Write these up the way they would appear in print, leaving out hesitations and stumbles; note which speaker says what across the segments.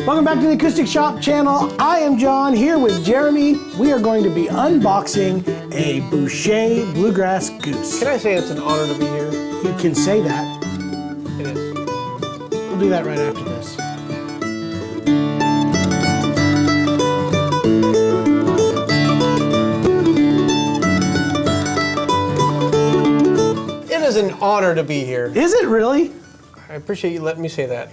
Speaker 1: Welcome back to the Acoustic Shop channel. I am John here with Jeremy. We are going to be unboxing a Boucher Bluegrass Goose.
Speaker 2: Can I say it's an honor to be here?
Speaker 1: You can say that.
Speaker 2: It is.
Speaker 1: We'll do that right after this.
Speaker 2: It is an honor to be here.
Speaker 1: Is it really?
Speaker 2: I appreciate you letting me say that.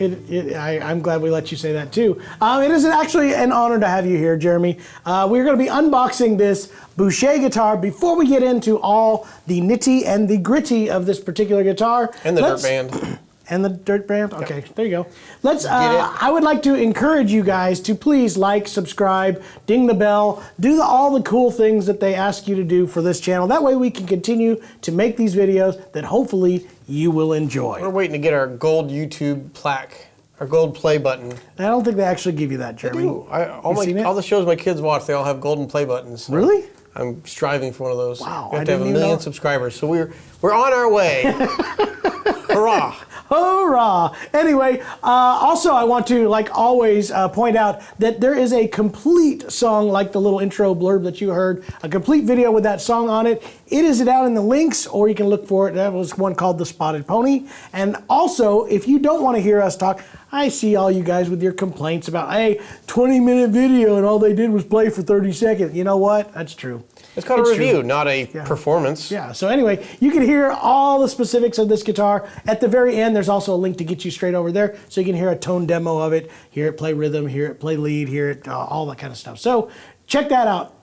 Speaker 1: I'm glad we let you say that too. It is actually an honor to have you here, Jeremy. We're going to be unboxing this Boucher guitar. Before we get into all the nitty and the gritty of this particular guitar.
Speaker 2: And the dirt band.
Speaker 1: And the dirt band? Okay,
Speaker 2: Yep.
Speaker 1: There you go. Let's. I would like to encourage you guys to please like, subscribe, ding the bell, do all the cool things that they ask you to do for this channel. That way we can continue to make these videos that hopefully you will enjoy.
Speaker 2: We're waiting to get our gold YouTube plaque, our gold play button.
Speaker 1: I don't think they actually give you that, Jeremy.
Speaker 2: All the shows my kids watch, they all have golden play buttons. So
Speaker 1: really?
Speaker 2: I'm striving for one of those.
Speaker 1: Wow,
Speaker 2: We have to have 1 million subscribers, so we're on our way. Hurrah!
Speaker 1: Hurrah! Anyway, also I want to, like always, point out that there is a complete song, like the little intro blurb that you heard, a complete video with that song on it. It is down in the links, or you can look for it. That was one called The Spotted Pony. And also, if you don't want to hear us talk, I see all you guys with your complaints about, hey, 20-minute video and all they did was play for 30 seconds. You know what? That's true.
Speaker 2: It's called a review, not a performance.
Speaker 1: Yeah, so anyway, you can hear all the specifics of this guitar. At the very end, there's also a link to get you straight over there, so you can hear a tone demo of it, hear it play rhythm, hear it play lead, hear it, all that kind of stuff. So check that out.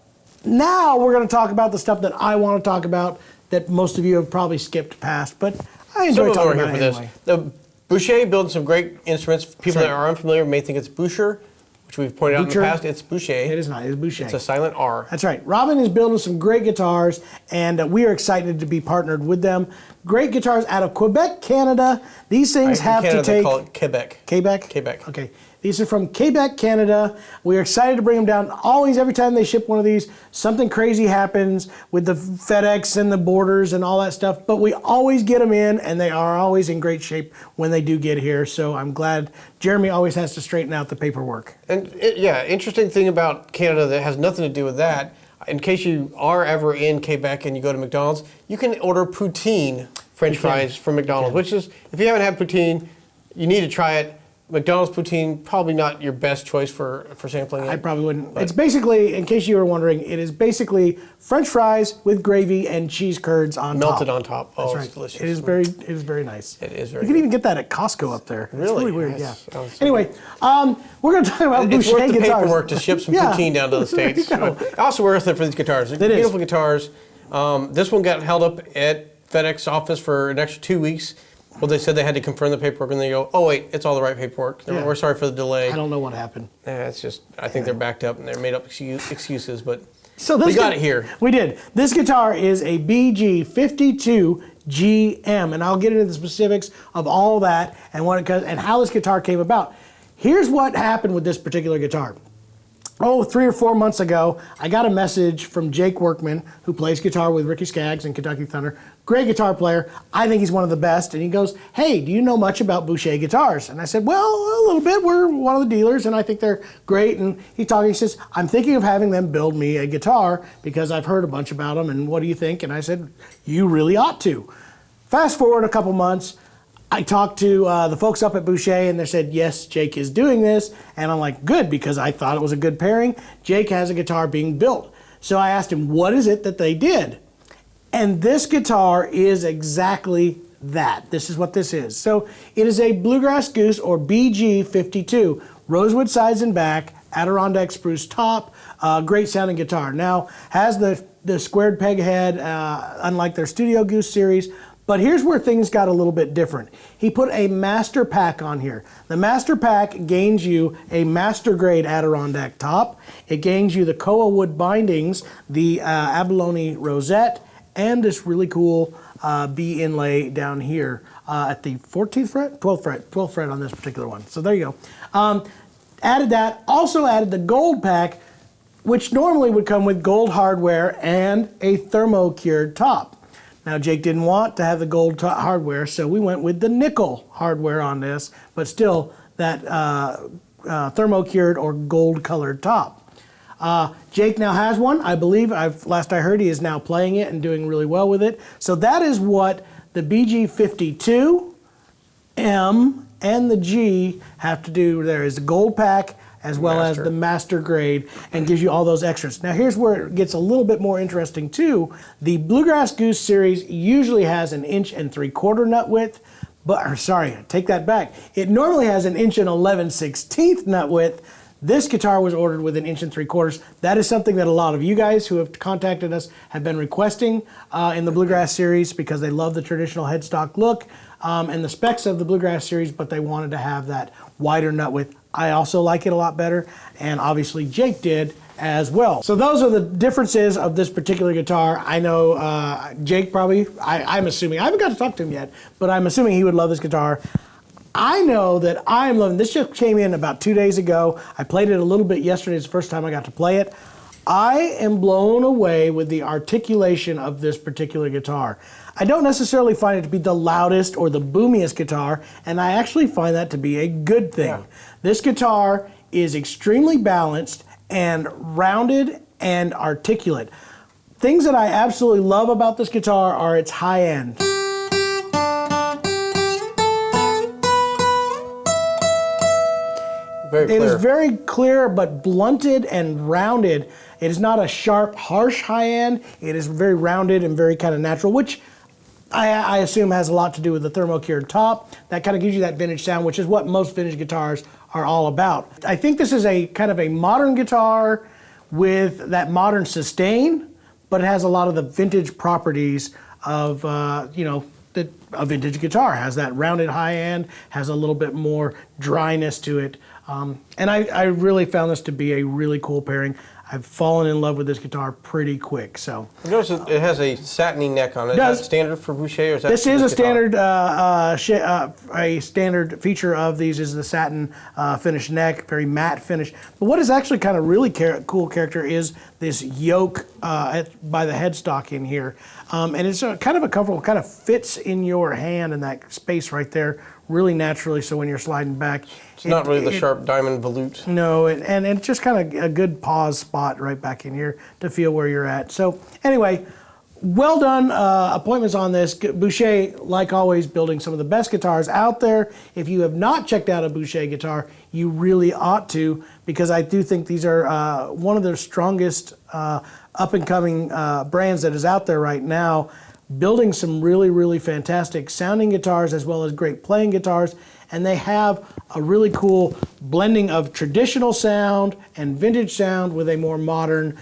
Speaker 1: Now we're going to talk about the stuff that I want to talk about that most of you have probably skipped past, but I enjoy talking about it anyway.
Speaker 2: The Boucher builds some great instruments. People that are unfamiliar may think it's Boucher, which we've pointed out in the past. It's Boucher.
Speaker 1: It is not. It's Boucher.
Speaker 2: It's a silent R.
Speaker 1: That's right. Robin is building some great guitars, and we are excited to be partnered with them. Great guitars out of Quebec, Canada. These things have to take...
Speaker 2: They call it Quebec.
Speaker 1: Quebec?
Speaker 2: Quebec.
Speaker 1: Okay. These are from Quebec, Canada. We are excited to bring them down. Always, every time they ship one of these, something crazy happens with the FedEx and the borders and all that stuff. But we always get them in, and they are always in great shape when they do get here. So I'm glad Jeremy always has to straighten out the paperwork.
Speaker 2: And interesting thing about Canada that has nothing to do with that. In case you are ever in Quebec and you go to McDonald's, you can order poutine French fries from McDonald's, which is, if you haven't had poutine, you need to try it. McDonald's poutine, probably not your best choice for sampling it.
Speaker 1: I probably wouldn't. But it's basically, in case you were wondering, it is basically French fries with gravy and cheese curds on top.
Speaker 2: Melted on top. Oh,
Speaker 1: That's
Speaker 2: it's delicious.
Speaker 1: It is very nice.
Speaker 2: It is very
Speaker 1: You can even get that at Costco up there.
Speaker 2: Really?
Speaker 1: It's really weird,
Speaker 2: Yes.
Speaker 1: yeah.
Speaker 2: Oh,
Speaker 1: Anyway, we're going to talk about
Speaker 2: it's
Speaker 1: Boucher
Speaker 2: worth the
Speaker 1: guitars.
Speaker 2: paperwork to ship some poutine down to the States. Also worth it for these guitars. They're beautiful guitars. This one got held up at FedEx office for an extra 2 weeks. Well, they said they had to confirm the paperwork, and they go, oh, wait, it's all the right paperwork. We're sorry for the delay.
Speaker 1: I don't know what happened.
Speaker 2: It's just, I think they're backed up, and they're made up excuses, but
Speaker 1: so
Speaker 2: we got it here.
Speaker 1: We did. This guitar is a BG-52-GM, and I'll get into the specifics of all that and how this guitar came about. Here's what happened with this particular guitar. 3 or 4 months ago, I got a message from Jake Workman, who plays guitar with Ricky Skaggs and Kentucky Thunder. Great guitar player. I think he's one of the best. And he goes, hey, do you know much about Boucher guitars? And I said, well, a little bit. We're one of the dealers, and I think they're great. And he says, I'm thinking of having them build me a guitar because I've heard a bunch about them, and what do you think? And I said, you really ought to. Fast forward a couple months, I talked to the folks up at Boucher, and they said, yes, Jake is doing this. And I'm like, good, because I thought it was a good pairing. Jake has a guitar being built. So I asked him, what is it that they did? And this guitar is exactly that. This is what this is. So it is a Bluegrass Goose, or BG-52, rosewood sides and back, Adirondack spruce top, great sounding guitar. Now, has the squared peg head, unlike their Studio Goose series, But here's where things got a little bit different. He put a master pack on here. The master pack gains you a master grade Adirondack top. It gains you the koa wood bindings, the abalone rosette, and this really cool B inlay down here at the 14th fret, 12th fret on this particular one. So there you go. Added that, also added the gold pack, which normally would come with gold hardware and a thermo-cured top. Now, Jake didn't want to have the gold hardware, so we went with the nickel hardware on this, but still that thermo-cured or gold-colored top. Jake now has one. I believe, last I heard, he is now playing it and doing really well with it. So that is what the BG-52-GM and the G have to do. There is the gold pack as well as the master grade, and gives you all those extras. Now here's where it gets a little bit more interesting too. The Bluegrass Goose series usually has an 1 3/4 nut width, take that back. It normally has an 1 11/16 nut width. This guitar was ordered with an 1 3/4. That is something that a lot of you guys who have contacted us have been requesting in the Bluegrass series because they love the traditional headstock look and the specs of the Bluegrass series, but they wanted to have that wider nut width. I also like it a lot better, and obviously Jake did as well. So those are the differences of this particular guitar. I know Jake probably, I'm assuming, I haven't got to talk to him yet, but I'm assuming he would love this guitar. I know that I'm loving this. Just came in about 2 days ago. I played it a little bit yesterday. It's the first time I got to play it. I am blown away with the articulation of this particular guitar. I don't necessarily find it to be the loudest or the boomiest guitar, and I actually find that to be a good thing. Yeah. This guitar is extremely balanced and rounded and articulate. Things that I absolutely love about this guitar are its high end.
Speaker 2: Very clear.
Speaker 1: It is very clear but blunted and rounded. It is not a sharp, harsh high end. It is very rounded and very kind of natural, which I assume has a lot to do with the thermo-cured top. That kind of gives you that vintage sound, which is what most vintage guitars are all about. I think this is a kind of a modern guitar with that modern sustain, but it has a lot of the vintage properties of, that a vintage guitar has. That rounded high end, has a little bit more dryness to it. And I really found this to be a really cool pairing. I've fallen in love with this guitar pretty quick. So
Speaker 2: notice it has a satiny neck on it. Is that standard for Boucher, or is that
Speaker 1: this is a standard standard feature of these is the satin finish neck, very matte finish. But what is actually kind of really cool character is this yoke by the headstock in here, and it's kind of a comfortable, kind of fits in your hand in that space right there really naturally. So when you're sliding back,
Speaker 2: it's not really the sharp diamond volute.
Speaker 1: No, and it's just kind of a good pause spot right back in here to feel where you're at. So anyway, well done appointments on this. Boucher, like always, building some of the best guitars out there. If you have not checked out a Boucher guitar, you really ought to, because I do think these are one of the strongest up-and-coming brands that is out there right now, building some really, really fantastic sounding guitars as well as great playing guitars. And they have a really cool blending of traditional sound and vintage sound with a more modern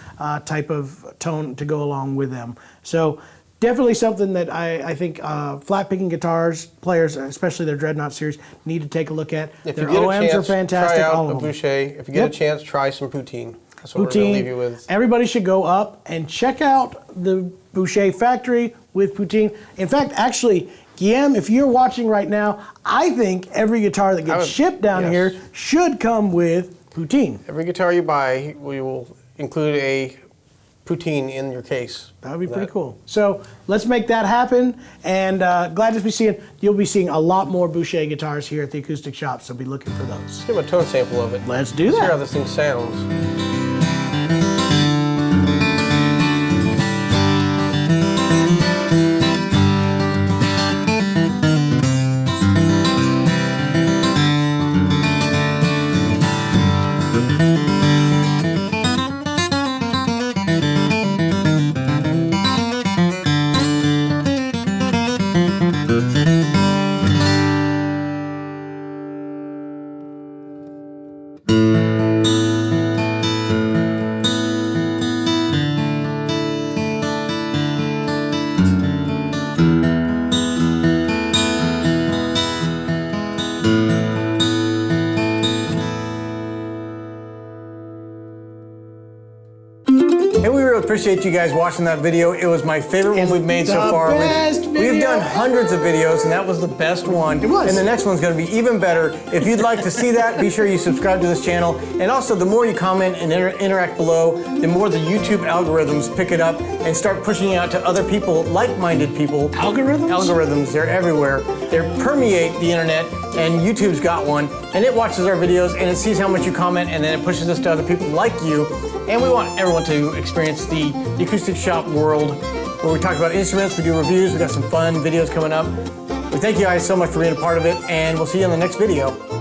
Speaker 1: type of tone to go along with them. So definitely something that I think flat picking guitars players, especially their Dreadnought series, need to take a look at.
Speaker 2: If
Speaker 1: their
Speaker 2: you get
Speaker 1: OMs
Speaker 2: a chance,
Speaker 1: are fantastic.
Speaker 2: try out
Speaker 1: all
Speaker 2: a
Speaker 1: of them.
Speaker 2: Boucher. If you get a chance, try some poutine. That's what we're going to leave you with.
Speaker 1: Everybody should go up and check out the Boucher factory with poutine. In fact, actually, Guillaume, if you're watching right now, I think every guitar that gets shipped down here should come with poutine.
Speaker 2: Every guitar you buy, we will include a poutine in your case.
Speaker 1: That would be pretty cool. So let's make that happen. And glad to you'll be seeing a lot more Boucher guitars here at the Acoustic Shop. So be looking for those.
Speaker 2: Let's give a tone sample of it.
Speaker 1: Let's do that.
Speaker 2: Let's hear how this thing sounds.
Speaker 3: appreciate you guys watching that video. It was my favorite one we've made so far. We've done hundreds of videos, and that was the best one.
Speaker 1: It was.
Speaker 3: And the next one's going to be even better. If you'd like to see that, be sure you subscribe to this channel. And also, the more you comment and interact below, the more the YouTube algorithms pick it up and start pushing it out to other people, like-minded people.
Speaker 1: Algorithms?
Speaker 3: Algorithms, they're everywhere. They permeate the internet, and YouTube's got one, and it watches our videos, and it sees how much you comment, and then it pushes us to other people like you. And we want everyone to experience the acoustic shop world, where we talk about instruments, we do reviews, we got some fun videos coming up. We thank you guys so much for being a part of it, and we'll see you in the next video.